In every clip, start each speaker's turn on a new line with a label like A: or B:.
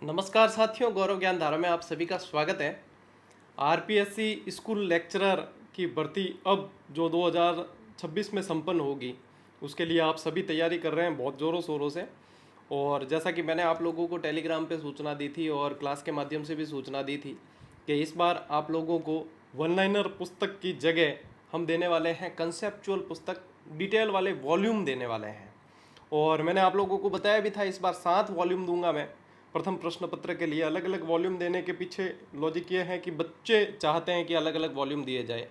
A: नमस्कार साथियों, गौरव ज्ञान धारा में आप सभी का स्वागत है। आरपीएससी स्कूल लेक्चरर की भर्ती अब जो 2026 में संपन्न होगी, उसके लिए आप सभी तैयारी कर रहे हैं बहुत ज़ोरों शोरों से। और जैसा कि मैंने आप लोगों को टेलीग्राम पे सूचना दी थी और क्लास के माध्यम से भी सूचना दी थी कि इस बार आप लोगों को वन लाइनर पुस्तक की जगह हम देने वाले हैं कंसेप्चुअल पुस्तक, डिटेल वाले वॉल्यूम देने वाले हैं। और मैंने आप लोगों को बताया भी था, इस बार 7 वॉल्यूम दूंगा मैं प्रथम प्रश्न पत्र के लिए। अलग अलग वॉल्यूम देने के पीछे लॉजिक ये है कि बच्चे चाहते हैं कि अलग अलग वॉल्यूम दिए जाए,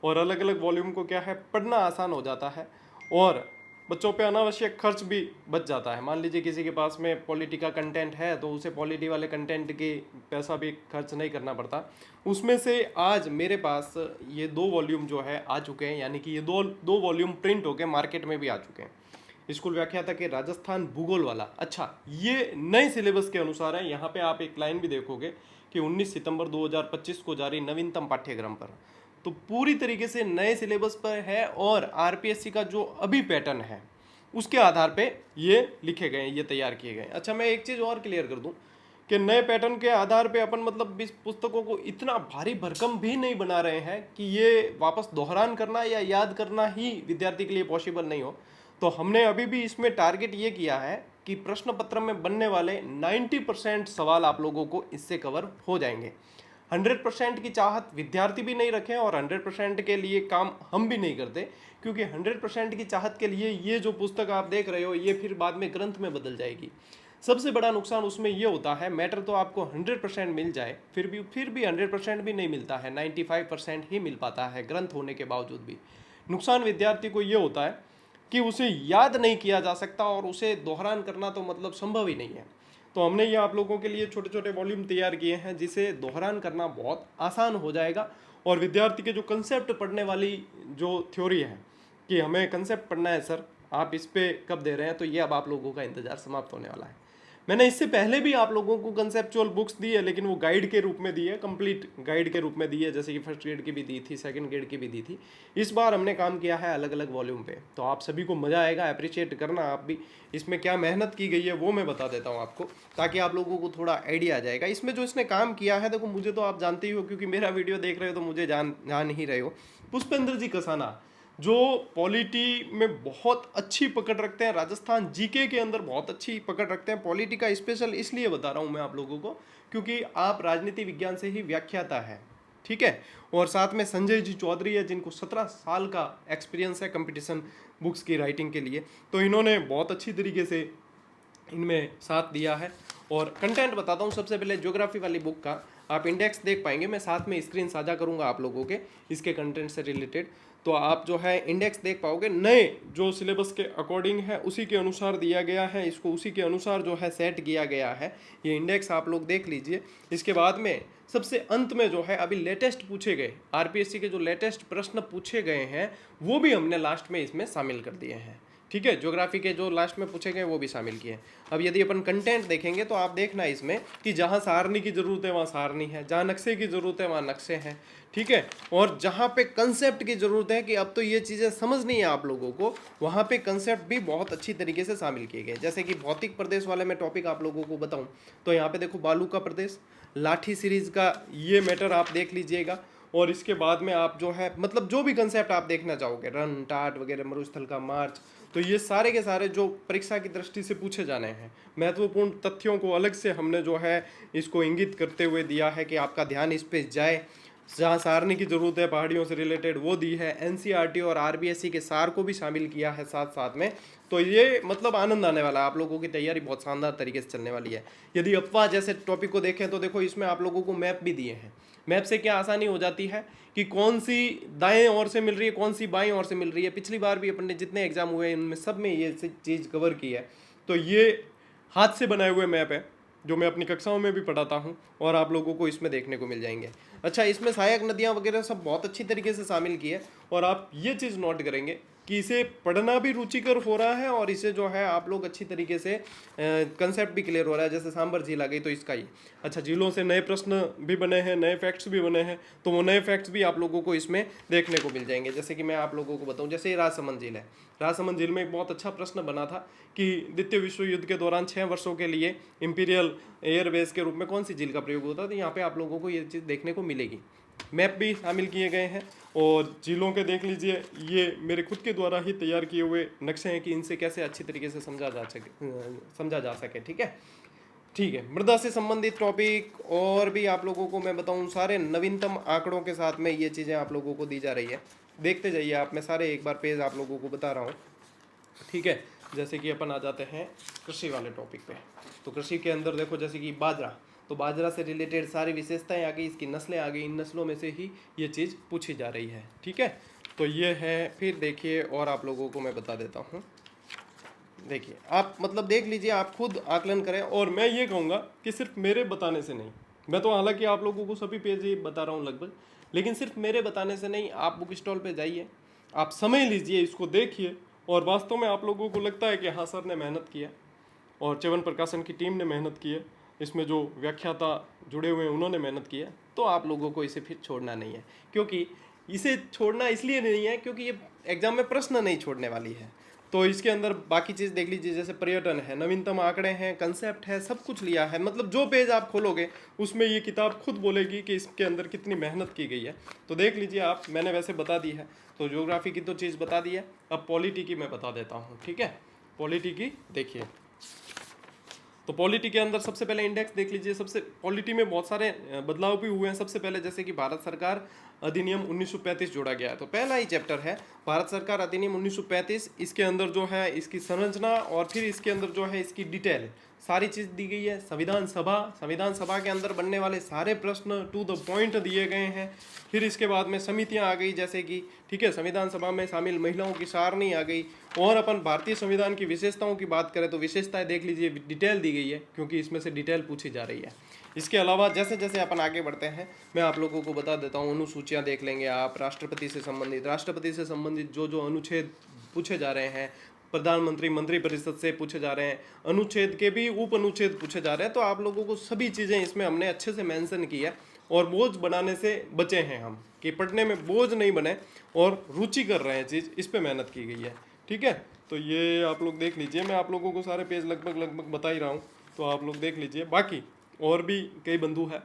A: और अलग अलग वॉल्यूम को क्या है, पढ़ना आसान हो जाता है और बच्चों पे अनावश्यक खर्च भी बच जाता है। मान लीजिए किसी के पास में पॉलिटी का कंटेंट है तो उसे पॉलिटी वाले कंटेंट की पैसा भी खर्च नहीं करना पड़ता। उसमें से आज मेरे पास ये 2 वॉल्यूम जो है आ चुके हैं, यानी कि ये दो दो वॉल्यूम प्रिंट होके मार्केट में भी आ चुके हैं। स्कूल व्याख्याता के राजस्थान भूगोल वाला। अच्छा, ये नए सिलेबस के अनुसार है। यहाँ पे आप एक लाइन भी देखोगे कि 19 सितंबर 2025 को जारी नवीनतम पाठ्यक्रम पर, तो पूरी तरीके से नए सिलेबस पर है और आरपीएससी का जो अभी पैटर्न है उसके आधार पे ये लिखे गए हैं, ये तैयार किए गए। अच्छा, मैं एक चीज़ और क्लियर कर दूं कि नए पैटर्न के आधार पे अपन मतलब इस पुस्तकों को इतना भारी भरकम भी नहीं बना रहे हैं कि ये वापस दोहरान करना या याद करना ही विद्यार्थी के लिए पॉसिबल नहीं हो। तो हमने अभी भी इसमें टारगेट ये किया है कि प्रश्न पत्र में बनने वाले 90% सवाल आप लोगों को इससे कवर हो जाएंगे। 100% की चाहत विद्यार्थी भी नहीं रखें और 100% के लिए काम हम भी नहीं करते, क्योंकि 100% की चाहत के लिए ये जो पुस्तक आप देख रहे हो ये फिर बाद में ग्रंथ में बदल जाएगी। सबसे बड़ा नुकसान उसमें ये होता है, मैटर तो आपको 100% मिल जाए फिर भी 100% भी नहीं मिलता है, 95% ही मिल पाता है ग्रंथ होने के बावजूद भी। नुकसान विद्यार्थी को ये होता है कि उसे याद नहीं किया जा सकता और उसे दोहरान करना तो मतलब संभव ही नहीं है। तो हमने ये आप लोगों के लिए छोटे छोटे वॉल्यूम तैयार किए हैं जिसे दोहरान करना बहुत आसान हो जाएगा। और विद्यार्थी के जो कंसेप्ट पढ़ने वाली जो थ्योरी है कि हमें कंसेप्ट पढ़ना है सर, आप इस पे कब दे रहे हैं, तो ये अब आप लोगों का इंतजार समाप्त होने वाला है। मैंने इससे पहले भी आप लोगों को कंसेप्चुअल बुक्स दी है, लेकिन वो गाइड के रूप में दी है, कंप्लीट गाइड के रूप में दी है, जैसे कि फर्स्ट ग्रेड की भी दी थी, सेकंड ग्रेड की भी दी थी। इस बार हमने काम किया है अलग अलग वॉल्यूम पे, तो आप सभी को मज़ा आएगा, अप्रिशिएट करना आप भी। इसमें क्या मेहनत की गई है वो मैं बता देता हूँ आपको, ताकि आप लोगों को थोड़ा आइडिया आ जाएगा। इसमें जो इसने काम किया है, देखो मुझे तो आप जानते ही हो, क्योंकि मेरा वीडियो देख रहे हो तो मुझे जान ही रहे हो। पुष्पेंद्र जी कसाना जो पॉलिटी में बहुत अच्छी पकड़ रखते हैं, राजस्थान जीके के अंदर बहुत अच्छी पकड़ रखते हैं। पॉलिटी का स्पेशल इसलिए बता रहा हूँ मैं आप लोगों को क्योंकि आप राजनीति विज्ञान से ही व्याख्याता है, ठीक है। और साथ में संजय जी चौधरी है जिनको 17 साल का एक्सपीरियंस है कंपटीशन बुक्स की राइटिंग के लिए, तो इन्होंने बहुत अच्छी तरीके से इनमें साथ दिया है। और कंटेंट बताता हूँ, सबसे पहले ज्योग्राफी वाली बुक का आप इंडेक्स देख पाएंगे, मैं साथ में स्क्रीन साझा करूँगा आप लोगों के इसके कंटेंट से रिलेटेड, तो आप जो है इंडेक्स देख पाओगे। नए जो सिलेबस के अकॉर्डिंग है उसी के अनुसार दिया गया है, इसको उसी के अनुसार जो है सेट किया गया है। ये इंडेक्स आप लोग देख लीजिए। इसके बाद में सबसे अंत में जो है अभी लेटेस्ट पूछे गए आरपीएससी के जो लेटेस्ट प्रश्न पूछे गए हैं वो भी हमने लास्ट में इसमें शामिल कर दिए हैं, ठीक है। ज्योग्राफी के जो लास्ट में पूछे गए वो भी शामिल किए। अब यदि अपन कंटेंट देखेंगे तो आप देखना इसमें कि जहाँ सारणी की जरूरत है वहाँ सारणी है, जहाँ नक्शे की जरूरत है वहाँ नक्शे हैं, ठीक है। और जहाँ पे कंसेप्ट की जरूरत है कि अब तो ये चीज़ें समझनी है आप लोगों को, वहाँ पे कंसेप्ट भी बहुत अच्छी तरीके से शामिल किए गए। जैसे कि भौतिक प्रदेश वाले मैं टॉपिक आप लोगों को बताऊँ तो यहाँ पे देखो बालू का प्रदेश, लाठी सीरीज का ये मैटर आप देख लीजिएगा। और इसके बाद में आप जो है मतलब जो भी कंसेप्ट आप देखना चाहोगे, रन टाट वगैरह, मरुस्थल का मार्च, तो ये सारे के सारे जो परीक्षा की दृष्टि से पूछे जाने हैं महत्वपूर्ण तथ्यों को अलग से हमने जो है इसको इंगित करते हुए दिया है कि आपका ध्यान इस पे जाए। जहाँ सारणी की जरूरत है पहाड़ियों से रिलेटेड वो दी है, एनसीईआरटी और आरबीएसई के सार को भी शामिल किया है साथ साथ में। तो ये मतलब आनंद आने वाला है, आप लोगों की तैयारी बहुत शानदार तरीके से चलने वाली है। यदि अफवाह जैसे टॉपिक को देखें तो देखो इसमें आप लोगों को मैप भी दिए हैं। मैप से क्या आसानी हो जाती है कि कौन सी दाएं ओर से मिल रही है, कौन सी बाएं ओर से मिल रही है। पिछली बार भी अपन ने जितने एग्जाम हुए हैं उनमें सब में ये चीज़ कवर की है। तो ये हाथ से बनाए हुए मैप है जो मैं अपनी कक्षाओं में भी पढ़ाता हूँ और आप लोगों को इसमें देखने को मिल जाएंगे। अच्छा, इसमें सहायक नदियाँ वगैरह सब बहुत अच्छी तरीके से शामिल की है। और आप ये चीज़ नोट करेंगे कि इसे पढ़ना भी रुचिकर हो रहा है और इसे जो है आप लोग अच्छी तरीके से कंसेप्ट भी क्लियर हो रहा है। जैसे सांबर झील आ गई तो इसका ही अच्छा, झीलों से नए प्रश्न भी बने हैं, नए फैक्ट्स भी बने हैं, तो वो नए फैक्ट्स भी आप लोगों को इसमें देखने को मिल जाएंगे। जैसे कि मैं आप लोगों को बताऊं, जैसे ये राजसमंद झील है, राजसमंद झील में एक बहुत अच्छा प्रश्न बना था कि द्वितीय विश्व युद्ध के दौरान 6 वर्षों के लिए इंपीरियल एयरबेस के रूप में कौन सी झील का प्रयोग होता है, तो यहाँ पे आप लोगों को ये चीज़ देखने को मिलेगी। मैप भी शामिल किए गए हैं और झीलों के देख लीजिए, ये मेरे खुद के द्वारा ही तैयार किए हुए नक्शे हैं कि इनसे कैसे अच्छी तरीके से समझा जा सके। ठीक है, ठीक है। मृदा से संबंधित टॉपिक और भी आप लोगों को मैं बताऊं, सारे नवीनतम आंकड़ों के साथ में ये चीज़ें आप लोगों को दी जा रही है। देखते जाइए आप, मैं सारे एक बार पेज आप लोगों को बता रहा हूँ। ठीक है, जैसे कि अपन आ जाते हैं कृषि वाले टॉपिक पे। तो कृषि के अंदर देखो, जैसे कि बाजरा, तो बाजरा से रिलेटेड सारी विशेषताएं आ गई, इसकी नस्लें आ गई, इन नस्लों में से ही ये चीज़ पूछी जा रही है। ठीक है, तो ये है। फिर देखिए और आप लोगों को मैं बता देता हूँ, देखिए आप मतलब देख लीजिए, आप खुद आकलन करें। और मैं ये कहूँगा कि सिर्फ मेरे बताने से नहीं, मैं तो हालांकि आप लोगों को सभी पेज ही बता रहा हूँ लगभग, लेकिन सिर्फ मेरे बताने से नहीं, आप बुक स्टॉल पे जाइए, आप समय लीजिए, इसको देखिए, और वास्तव में आप लोगों को लगता है कि हाँ सर ने मेहनत किया और च्यवन प्रकाशन की टीम ने मेहनत की है, इसमें जो व्याख्याता जुड़े हुए हैं उन्होंने मेहनत की है, तो आप लोगों को इसे फिर छोड़ना नहीं है। क्योंकि इसे छोड़ना इसलिए नहीं है क्योंकि ये एग्जाम में प्रश्न नहीं छोड़ने वाली है। तो इसके अंदर बाकी चीज़ देख लीजिए, जैसे पर्यटन है, नवीनतम आंकड़े हैं, कंसेप्ट है, सब कुछ लिया है। मतलब जो पेज आप खोलोगे उसमें ये किताब खुद बोलेगी कि इसके अंदर कितनी मेहनत की गई है। तो देख लीजिए आप, मैंने वैसे बता दी है, तो ज्योग्राफी की तो चीज़ बता दी है। अब पॉलिटी की मैं बता देता हूँ। ठीक है, पॉलिटी की देखिए, तो पॉलिटी के अंदर सबसे पहले इंडेक्स देख लीजिए। सबसे पॉलिटी में बहुत सारे बदलाव भी हुए हैं। सबसे पहले जैसे कि भारत सरकार अधिनियम 1935 जोड़ा गया है, तो पहला ही चैप्टर है भारत सरकार अधिनियम 1935। इसके अंदर जो है इसकी संरचना और फिर इसके अंदर जो है इसकी डिटेल सारी चीज़ दी गई है। संविधान सभा के अंदर बनने वाले सारे प्रश्न टू द पॉइंट दिए गए हैं। फिर इसके बाद में समितियां आ गई, जैसे कि ठीक है, संविधान सभा में शामिल महिलाओं की सारणी आ गई। और अपन भारतीय संविधान की विशेषताओं की बात करें तो विशेषताएं देख लीजिए, डिटेल दी गई है, क्योंकि इसमें से डिटेल पूछी जा रही है। इसके अलावा जैसे जैसे अपन आगे बढ़ते हैं मैं आप लोगों को बता देता हूँ, अनुसूचियाँ देख लेंगे आप। राष्ट्रपति से संबंधित जो जो अनुच्छेद पूछे जा रहे हैं, प्रधानमंत्री मंत्रिपरिषद से पूछे जा रहे हैं, अनुच्छेद के भी उप अनुच्छेद पूछे जा रहे हैं। तो आप लोगों को सभी चीज़ें इसमें हमने अच्छे से मेंशन की है और बोझ बनाने से बचे हैं हम, कि पढ़ने में बोझ नहीं बने और रुचि कर रहे हैं चीज़, इस पे मेहनत की गई है। ठीक है, तो ये आप लोग देख लीजिए, मैं आप लोगों को सारे पेज लगभग बता ही रहा हूँ, तो आप लोग देख लीजिए। बाकी और भी कई बंधु हैं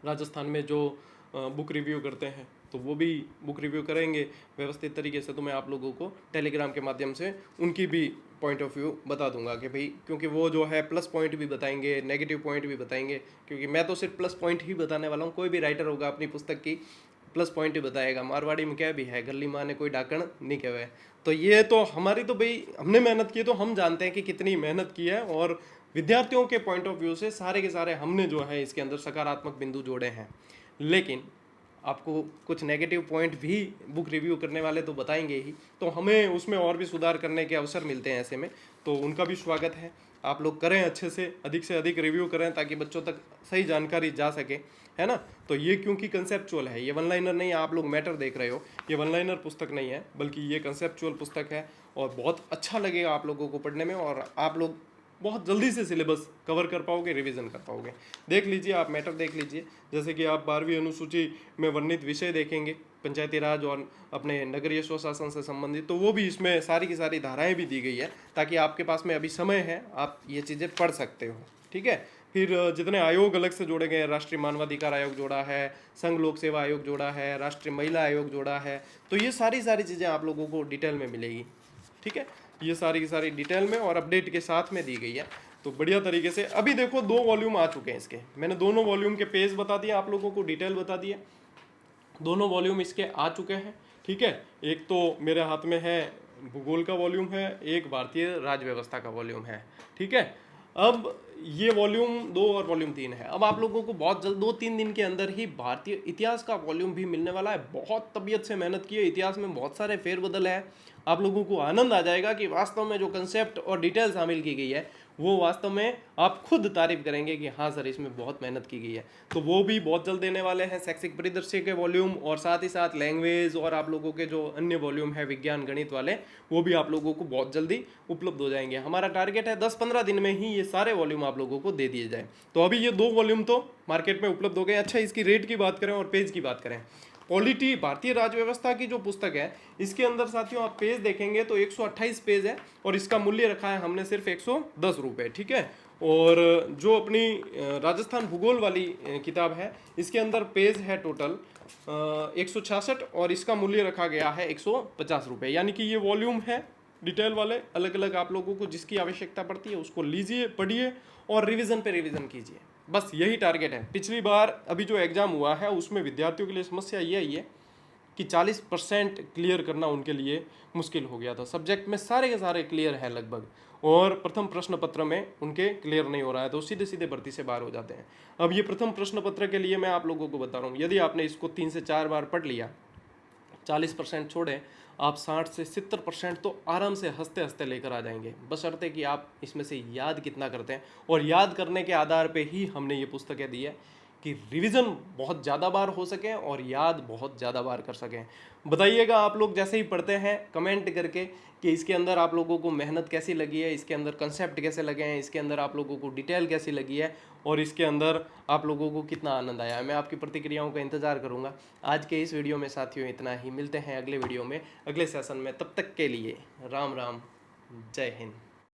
A: राजस्थान में जो बुक रिव्यू करते हैं, तो वो भी बुक रिव्यू करेंगे व्यवस्थित तरीके से। तो मैं आप लोगों को टेलीग्राम के माध्यम से उनकी भी पॉइंट ऑफ व्यू बता दूंगा कि भाई, क्योंकि वो जो है प्लस पॉइंट भी बताएंगे, नेगेटिव पॉइंट भी बताएंगे। क्योंकि मैं तो सिर्फ प्लस पॉइंट ही बताने वाला हूँ, कोई भी राइटर होगा अपनी पुस्तक की प्लस पॉइंट ही बताएगा। मारवाड़ी में क्या भी है, गली माँ ने कोई डाकण नहीं कहवे। तो ये तो हमारी तो भाई हमने मेहनत की है, तो हम जानते हैं कि कितनी मेहनत की है, और विद्यार्थियों के पॉइंट ऑफ व्यू से सारे के सारे हमने जो है इसके अंदर सकारात्मक बिंदु जोड़े हैं। लेकिन आपको कुछ नेगेटिव पॉइंट भी बुक रिव्यू करने वाले तो बताएंगे ही, तो हमें उसमें और भी सुधार करने के अवसर मिलते हैं ऐसे में, तो उनका भी स्वागत है। आप लोग करें, अच्छे से अधिक रिव्यू करें, ताकि बच्चों तक सही जानकारी जा सके, है ना। तो ये क्योंकि कंसेप्चुअल है, ये वन लाइनर नहीं है। आप लोग मैटर देख रहे हो, ये वन लाइनर पुस्तक नहीं है, बल्कि ये कंसेप्चुअल पुस्तक है, और बहुत अच्छा लगेगा आप लोगों को पढ़ने में, और आप लोग बहुत जल्दी से सिलेबस कवर कर पाओगे, रिवीजन कर पाओगे। देख लीजिए आप, मैटर देख लीजिए, जैसे कि आप 12वीं अनुसूची में वर्णित विषय देखेंगे, पंचायती राज और अपने नगरीय स्वशासन से संबंधित, तो वो भी इसमें सारी की सारी धाराएं भी दी गई है, ताकि आपके पास में अभी समय है, आप ये चीज़ें पढ़ सकते हो। ठीक है, फिर जितने आयोग अलग से जोड़े गए हैं, राष्ट्रीय मानवाधिकार आयोग जोड़ा है, संघ लोक सेवा आयोग जोड़ा है, राष्ट्रीय महिला आयोग जोड़ा है, तो ये सारी चीज़ें आप लोगों को डिटेल में मिलेगी। ठीक है, ये सारी की सारी डिटेल में और अपडेट के साथ में दी गई है, तो बढ़िया तरीके से। अभी देखो 2 वॉल्यूम आ चुके हैं इसके, मैंने दोनों वॉल्यूम के पेज बता दिए आप लोगों को, डिटेल बता दिए। दोनों वॉल्यूम इसके आ चुके हैं। ठीक है, एक तो मेरे हाथ में है भूगोल का वॉल्यूम है, एक भारतीय राज्य व्यवस्था का वॉल्यूम है। ठीक है, अब ये वॉल्यूम 2 और वॉल्यूम 3 है। अब आप लोगों को बहुत जल्द 2-3 दिन के अंदर ही भारतीय इतिहास का वॉल्यूम भी मिलने वाला है। बहुत तबीयत से मेहनत की है, इतिहास में बहुत सारे फेरबदल है। आप लोगों को आनंद आ जाएगा कि वास्तव में जो कंसेप्ट और डिटेल शामिल की गई है वो वास्तव में आप खुद तारीफ करेंगे कि हाँ सर इसमें बहुत मेहनत की गई है। तो वो भी बहुत जल्द देने वाले हैं, शैक्षिक परिदृश्य के वॉल्यूम और साथ ही साथ लैंग्वेज और आप लोगों के जो अन्य वॉल्यूम है विज्ञान गणित वाले, वो भी आप लोगों को बहुत जल्दी उपलब्ध हो जाएंगे। हमारा टारगेट है 10-15 दिन में ही ये सारे वॉल्यूम आप लोगों को दे दिए जाए। तो अभी ये 2 वॉल्यूम तो मार्केट में उपलब्ध हो गए। अच्छा, इसकी रेट की बात करें और पेज की बात करें, पॉलिटी भारतीय राज्य व्यवस्था की जो पुस्तक है, इसके अंदर साथियों आप पेज देखेंगे तो 128 पेज है और इसका मूल्य रखा है हमने सिर्फ 110 रुपये, ठीक है। और जो अपनी राजस्थान भूगोल वाली किताब है, इसके अंदर पेज है टोटल 166 और इसका मूल्य रखा गया है 150 रुपये। यानी कि ये वॉल्यूम है डिटेल वाले, अलग अलग आप लोगों को जिसकी आवश्यकता पड़ती है उसको लीजिए, पढ़िए और रिवीजन पे रिवीजन कीजिए। बस यही टारगेट है। पिछली बार अभी जो एग्ज़ाम हुआ है उसमें विद्यार्थियों के लिए समस्या ये आई है कि 40% क्लियर करना उनके लिए मुश्किल हो गया था। सब्जेक्ट में सारे के सारे क्लियर हैं लगभग, और प्रथम प्रश्न पत्र में उनके क्लियर नहीं हो रहा है, तो सीधे सीधे भर्ती से बाहर हो जाते हैं। अब ये प्रथम प्रश्न पत्र के लिए मैं आप लोगों को बता रहा हूँ, यदि आपने इसको 3 से 4 बार पढ़ लिया, 40% छोड़े, आप 60 से 70% तो आराम से हंसते हंसते लेकर आ जाएंगे, बशर्ते कि आप इसमें से याद कितना करते हैं। और याद करने के आधार पे ही हमने ये पुस्तकें दी है कि रिवीजन बहुत ज़्यादा बार हो सके और याद बहुत ज़्यादा बार कर सकें। बताइएगा आप लोग जैसे ही पढ़ते हैं कमेंट करके कि इसके अंदर आप लोगों को मेहनत कैसी लगी है, इसके अंदर कंसेप्ट कैसे लगे हैं, इसके अंदर आप लोगों को डिटेल कैसी लगी है और इसके अंदर आप लोगों को कितना आनंद आया है। मैं आपकी प्रतिक्रियाओं का इंतजार करूंगा। आज के इस वीडियो में साथियों इतना ही, मिलते हैं अगले वीडियो में अगले सेशन में। तब तक के लिए राम राम, जय हिंद।